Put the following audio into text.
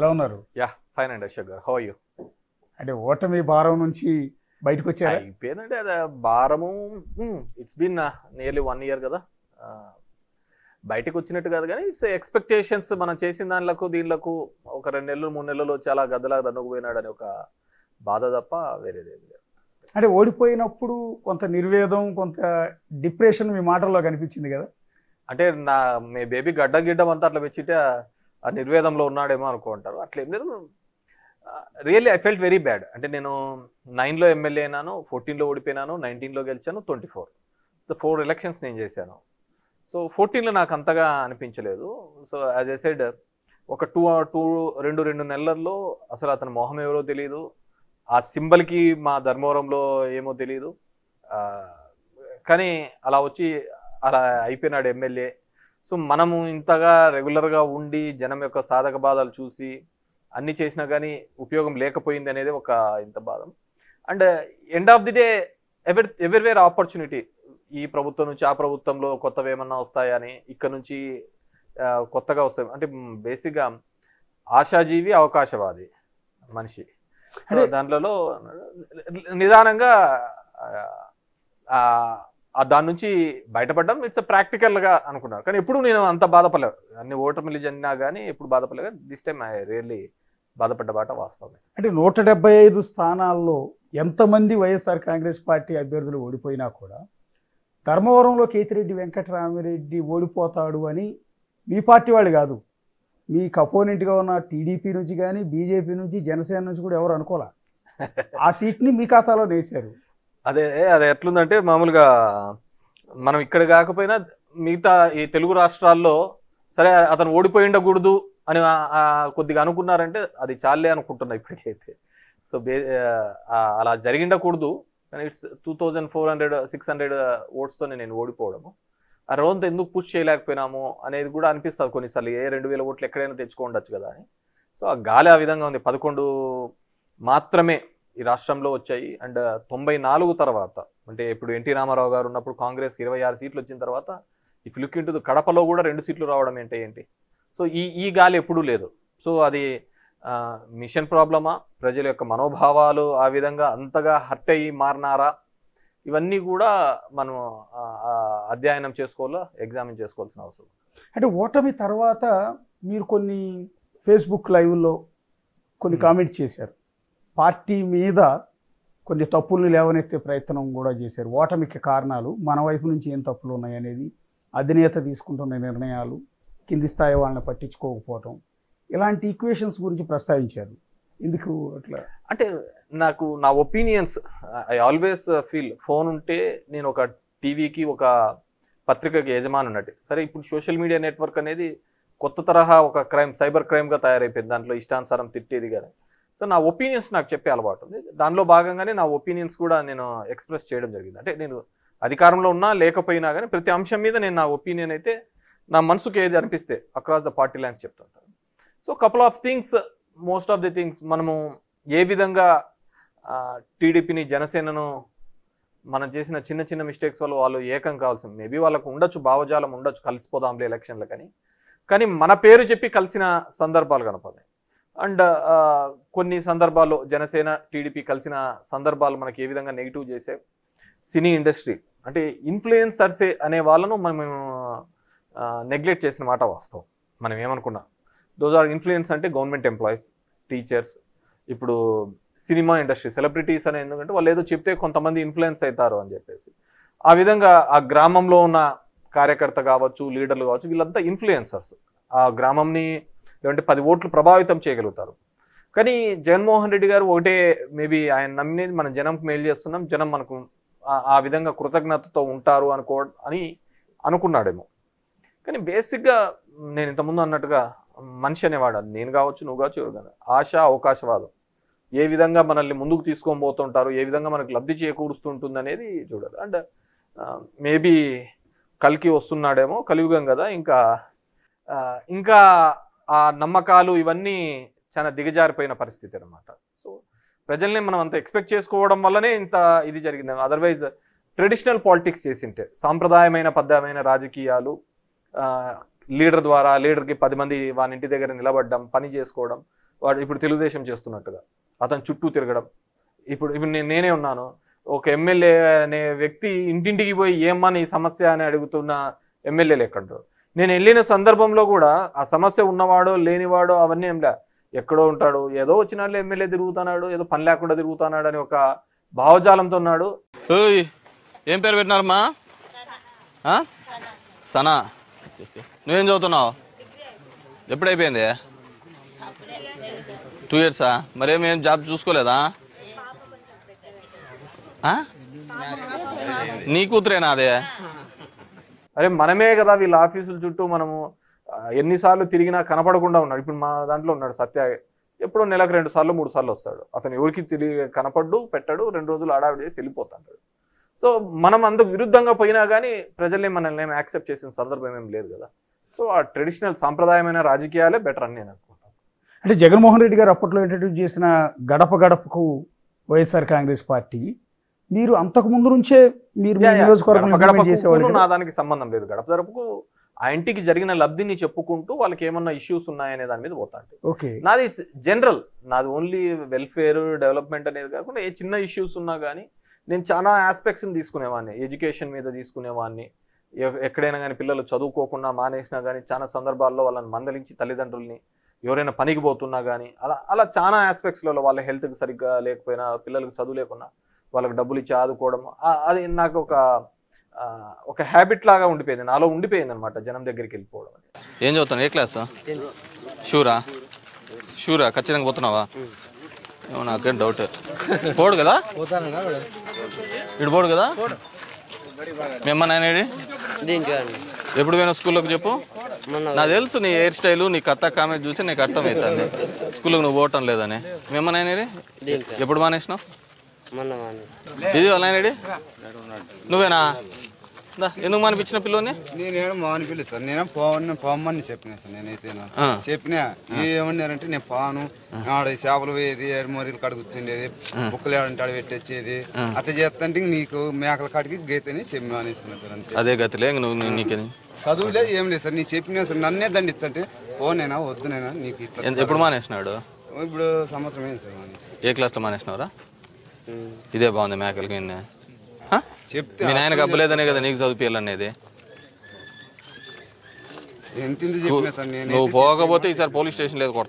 ఎలా ఉన్నారు? Yeah fine అండి Ashok garu. How are you? అంటే ఓటమి భారం నుంచి బయటకు వచ్చారా? అయిపోయిందండి అది భారము. ఇట్స్ బీన్ నియర్లీ 1 year కదా. బయటకు వచ్చినట్టు కాదు కానీ ఇట్స్ ఎక్స్పెక్టేషన్స్ మనం చేసిన దానిలకు దీనిలకు ఒక 2 నెలలు 3 నెలలు చాలా గద్దలా దన్నుకుపోయినాడని ఒక బాధ తప్ప వేరేది లేదు. అంటే ఓడిపోయినప్పుడు కొంత నిర్వేదం, కొంత డిప్రెషన్ మీ మాటల్లో కనిపించింది కదా. అంటే మీ బేబీ గిడ్డం అంతా అట్లా పెంచితే ఆ నిర్వేదంలో ఉన్నాడేమో అనుకుంటారు. అట్లా ఏం లేదు. Really I felt very bad. అంటే నేను 9లో ఎమ్మెల్యే అయినాను, 14లో ఓడిపోయినాను, 19లో గెలిచాను, 4 ఎలక్షన్స్ నేను చేశాను. సో 14లో నాకు అంతగా అనిపించలేదు. సో యాజ్ ఐ సెడ్ ఒక 2 నెలల్లో అసలు అతని మొహం ఎవరో తెలియదు, ఆ సింబల్కి మా ధర్మవరంలో ఏమో తెలియదు. కానీ అలా వచ్చి అలా అయిపోయినాడు ఎమ్మెల్యే. సో మనము ఇంతగా రెగ్యులర్గా ఉండి జనం యొక్క సాధక బాధలు చూసి అన్ని చేసినా కానీ ఉపయోగం లేకపోయింది అనేది ఒక ఇంత బాధ. And end of the day everywhere opportunity, ఈ ప్రభుత్వం నుంచి ఆ ప్రభుత్వంలో కొత్తవి ఏమన్నా వస్తాయని, ఇక్కడ నుంచి కొత్తగా వస్తాయి. అంటే బేసిక్గా ఆశాజీవి, అవకాశవాది మనిషి. దాంట్లో నిదానంగా దాని నుంచి బయటపడడం ఇట్స్ ప్రాక్టికల్గా అనుకున్నారు. కానీ ఎప్పుడు నేను అంత బాధపడలేదు. అన్ని ఓటమిలు జరిగినా కానీ ఎప్పుడు బాధపడలేదు. దిస్ టైమ్ ఐ రియల్లీ బాధపడ్డ బాట వాస్తవమే. అంటే 175 స్థానాల్లో ఎంతమంది వైఎస్ఆర్ కాంగ్రెస్ పార్టీ అభ్యర్థులు ఓడిపోయినా కూడా ధర్మవరంలో కేతిరెడ్డి వెంకటరామిరెడ్డి ఓడిపోతాడు అని మీ పార్టీ వాళ్ళు కాదు, మీకు అపోనెంట్గా ఉన్న టీడీపీ నుంచి కానీ బీజేపీ నుంచి జనసేన నుంచి కూడా ఎవరు అనుకోలే. ఆ సీట్ని మీ ఖాతాలో వేశారు. అది ఎట్లుందంటే మామూలుగా మనం ఇక్కడ కాకపోయినా మిగతా ఈ తెలుగు రాష్ట్రాల్లో సరే అతను ఓడిపోయి ఉండకూడదు అని కొద్దిగా అనుకున్నారంటే అది చాలే అనుకుంటున్నా ఇప్పటికైతే. సో అలా జరిగిండకూడదు. కానీ ఇట్స్ 2400-600 ఓట్స్తో నేను ఓడిపోవడము, ఆ రోజంతా ఎందుకు పుష్ చేయలేకపోయినాము అనేది కూడా అనిపిస్తుంది కొన్నిసార్లు. 2000 ఓట్లు ఎక్కడైనా తెచ్చుకోండొచ్చు కదా అని. సో ఆ గాలి ఆ విధంగా ఉంది. 11 మాత్రమే ఈ రాష్ట్రంలో వచ్చాయి. అండ్ 94 తర్వాత, అంటే ఇప్పుడు ఎన్టీ రామారావు గారు ఉన్నప్పుడు కాంగ్రెస్ 26 సీట్లు వచ్చిన తర్వాత ఇఫ్ లుక్ ఇంటు కడపలో కూడా 2 సీట్లు రావడం ఏంటి. సో ఈ గాలి ఎప్పుడూ లేదు. సో అది మిషన్ ప్రాబ్లమా, ప్రజల యొక్క మనోభావాలు ఆ విధంగా అంతగా హర్ట్ అయ్యి మారినారా, ఇవన్నీ కూడా మనం అధ్యయనం చేసుకోవాలా, ఎగ్జామిన్ చేసుకోవాల్సిన అవసరం. అంటే ఓటమి తర్వాత మీరు కొన్ని ఫేస్బుక్ లైవ్లో కొన్ని కామెంట్స్ చేశారు. పార్టీ మీద కొన్ని తప్పుల్ని లేవనెత్తే ప్రయత్నం కూడా చేశారు. ఓటమికి కారణాలు మన వైపు నుంచి ఏం తప్పులు ఉన్నాయనేది, అధినేత తీసుకుంటున్న నిర్ణయాలు, కింది స్థాయి వాళ్ళని పట్టించుకోకపోవటం, ఇలాంటి ఈక్వేషన్స్ గురించి ప్రస్తావించారు. ఎందుకు అట్లా? అంటే నా opinions I always feel, phone ఉంటే నేను ఒక టీవీకి ఒక పత్రికకి యజమాని ఉన్నట్టు. సరే ఇప్పుడు సోషల్ మీడియా నెట్వర్క్ అనేది కొత్త తరహా ఒక క్రైమ్, సైబర్ క్రైమ్గా తయారైపోయింది. దాంట్లో ఇష్టానుసారం తిట్టేది కానీ. సో నా ఒపీనియన్స్ నాకు చెప్పే అలవాటు ఉంది. దానిలో భాగంగానే నా ఒపీనియన్స్ కూడా నేను ఎక్స్ప్రెస్ చేయడం జరిగింది. అంటే నేను అధికారంలో ఉన్నా లేకపోయినా కానీ ప్రతి అంశం మీద నేను నా ఒపీనియన్ అయితే నా మనసుకు ఏది అనిపిస్తే అక్రాస్ ద పార్టీ లైన్స్ చెప్తుంటాను. So couple of things, most of the things మనము ఏ విధంగా టీడీపీని, జనసేనను మనం చేసిన చిన్న చిన్న మిస్టేక్స్ వల్ల వాళ్ళు ఏకం కావాల్సింది. మేబీ వాళ్ళకు ఉండొచ్చు, భావజాలం ఉండొచ్చు, కలిసిపోదాంలే ఎలక్షన్లు కానీ మన పేరు చెప్పి కలిసిన సందర్భాలు కనపడాయి. అండ్ కొన్ని సందర్భాల్లో జనసేన టీడీపీ కలిసిన సందర్భాలు మనకి ఏ విధంగా నెగిటివ్ చేసే సినీ ఇండస్ట్రీ, అంటే ఇన్ఫ్లుయెన్సర్సే అనే వాళ్ళను మనం నెగ్లెక్ట్ చేసిన మాట వాస్తవం. మనం ఏమనుకున్నా దోస్ ఆర్ ఇన్ఫ్లుయెన్స్ అంటే గవర్నమెంట్ ఎంప్లాయీస్, టీచర్స్, ఇప్పుడు సినిమా ఇండస్ట్రీ సెలబ్రిటీస్ అనే, ఎందుకంటే వాళ్ళు ఏదో చెప్తే కొంతమంది ఇన్ఫ్లుయెన్స్ అవుతారు అని చెప్పేసి. ఆ విధంగా ఆ గ్రామంలో ఉన్న కార్యకర్త కావచ్చు, లీడర్లు కావచ్చు, వీళ్ళంతా ఇన్ఫ్లుయెన్సర్స్. ఆ గ్రామంని లేదంటే 10 ఓట్లు ప్రభావితం చేయగలుగుతారు. కానీ జగన్మోహన్ రెడ్డి గారు ఒకటే, మేబీ ఆయన నమ్మేది మనం జనంకి మేలు చేస్తున్నాం, జనం మనకు ఆ విధంగా కృతజ్ఞతతో ఉంటారు అని అనుకున్నాడేమో. కానీ బేసిక్గా నేను ఇంతకుముందు అన్నట్టుగా మనిషి అనేవాడు, నేను కావచ్చు, నువ్వు కావచ్చు, ఎవరు కానీ, ఆశ అవకాశవాదం ఏ విధంగా మనల్ని ముందుకు తీసుకొని పోతుంటారు, ఏ విధంగా మనకు లబ్ధి చేకూరుస్తుంటుంది అనేది చూడాలి. అండ్ మేబీ కల్కి వస్తున్నాడేమో, కలియుగం కదా, ఇంకా ఆ నమ్మకాలు ఇవన్నీ చాలా దిగజారిపోయిన పరిస్థితి అనమాట. సో ప్రజల్ని మనం అంత ఎక్స్పెక్ట్ చేసుకోవడం వల్లనే ఇంత ఇది జరిగింది. అదర్వైజ్ ట్రెడిషనల్ పాలిటిక్స్ చేసింటే, సాంప్రదాయమైన పద్ధమైన రాజకీయాలు, లీడర్ ద్వారా లీడర్కి 10 మంది వాని ఇంటి దగ్గర నిలబడడం, పని చేసుకోవడం, వాడు ఇప్పుడు తెలుగుదేశం చేస్తున్నట్టుగా అతను చుట్టూ తిరగడం. ఇప్పుడు నేనే ఉన్నాను, ఒక ఎమ్మెల్యే అనే వ్యక్తి ఇంటింటికి పోయి ఏమ్మా నీ సమస్య అని అడుగుతున్న ఎమ్మెల్యేలు ఎక్కడో. నేను వెళ్ళిన సందర్భంలో కూడా ఆ సమస్య ఉన్నవాడో లేనివాడో అవన్నీ ఏంలే, ఎక్కడో ఉంటాడు, ఏదో వచ్చినాడు ఎమ్మెల్యే తిరుగుతున్నాడు, ఏదో పని లేకుండా తిరుగుతున్నాడు అని ఒక భావజాలంతో ఉన్నాడు. ఏం పేరు పెట్టినారమ్మా? సనా. నువ్వేం చదువుతున్నావు? ఎప్పుడైపోయింది? 2 years. మరేమేం జాబ్ చూసుకోలేదా? నీ కూతురేనా అదే? అరే మనమే కదా వీళ్ళ ఆఫీసుల చుట్టూ మనము ఎన్నిసార్లు తిరిగినా కనపడకుండా ఉన్నాడు. ఇప్పుడు మా దాంట్లో ఉన్నాడు సత్య, ఎప్పుడో నెలకు 2 సార్లు 3 సార్లు వస్తాడు. అతను ఎవరికి తిరిగి కనపడ్డు పెట్టాడు, 2 రోజులు ఆడావిడి చేసి వెళ్ళిపోతాడు. సో మనం అందుకు విరుద్ధంగా పోయినా కానీ ప్రజల్ని మనల్ని ఏమి యాక్సెప్ట్ చేసిన సందర్భం ఏం లేదు కదా. సో ఆ ట్రెడిషనల్ సాంప్రదాయమైన రాజకీయాలే బెటర్ అని నేను అనుకుంటాను. అంటే జగన్మోహన్ రెడ్డి గారు అప్పట్లో ఇంట్రడ్యూస్ చేసిన గడప గడపకు వైఎస్ఆర్ కాంగ్రెస్ పార్టీ, మీరు అంతకు ముందు నుంచే మీరు నియోజకవర్గం నా దానికి సంబంధం లేదు. గడప గడపకు ఆ ఇంటికి జరిగిన లబ్ధిని చెప్పుకుంటూ వాళ్ళకి ఏమన్నా ఇష్యూస్ ఉన్నాయనే దాని మీద పోతాంటే. ఓకే, నాది జనరల్, నాది ఓన్లీ వెల్ఫేర్ డెవలప్మెంట్ అనేది కాకుండా ఏ చిన్న ఇష్యూస్ ఉన్నా కానీ నేను చాలా ఆస్పెక్ట్స్ని తీసుకునేవాడిని. ఎడ్యుకేషన్ మీద తీసుకునేవాడిని. ఎక్కడైనా కానీ పిల్లలు చదువుకోకుండా మానేసినా కానీ చాలా సందర్భాల్లో వాళ్ళని మందలించి తల్లిదండ్రుల్ని, ఎవరైనా పనికి పోతున్నా కానీ అలా చాలా ఆస్పెక్ట్స్లలో వాళ్ళ హెల్త్కి సరిగ్గా లేకపోయినా, పిల్లలకు చదువు లేకున్నా వాళ్ళకి డబ్బులు ఇచ్చి ఆదుకోవడం, అది నాకు ఒక హ్యాబిట్ లాగా ఉండిపోయింది, నాలో ఉండిపోయింది అనమాట, జనం దగ్గరికి వెళ్ళిపోవడం. ఏం చదువుతాను? ఏ క్లాస్? షూరా ఖచ్చితంగా పోతున్నావా? ఏమో నాకేం డౌట్. పోడు కదా ఇటు, పోడు కదా మేమ్మ నాయనేడి? ఎప్పుడు పోయినా స్కూల్లోకి చెప్పు. నాకు తెలుసు నీ హెయిర్ స్టైలు, నీ కథ కామెంట్ చూసి నీకు అర్థమవుతుంది స్కూల్లోకి నువ్వు పోవటం లేదని. మేమ్మ నాయనేడి ఎప్పుడు మానేసినావు? ఇది నాయనేడి నువ్వేనా? ఎందుకు మానిపించిన పిల్లని? నేనేమో మానిపిల్లేదు సార్, నేనే పోమని చెప్పినా సార్. నేనైతే చెప్పినా ఏమన్నారంటే నేను పాను ఆడ చేపలు పోయేది, ఎడమరీలు కాడ కూర్చుండేది, బుక్కలు ఏడంటే ఆడ పెట్టేది, అట్లా చేస్తుంటే నీకు మేకల కాడికి గీతని చెప్పి మానేసుకున్నా సార్. అంతే, అదే గతిలే. నువ్వు నీకు చదువు లేదు ఏం లేదు సార్. నీ చెప్పినా సార్, నన్నే దండిస్తుంటే పోనేనా వద్దునేనా నీకు ఇట్లా. ఎప్పుడు మానేసినాడు? ఇప్పుడు సంవత్సరం అయింది సార్ మానేసి. ఏ క్లాస్లో మానేసినావురా? ఇదే బాగుంది మేకలకి. చెప్తే మీ నాయనకు అబ్బలేదనే కదా నీకు చదివించాలనేది. నువ్వు పోకపోతే ఈసారి పోలీస్ స్టేషన్ లేదు కొడతా.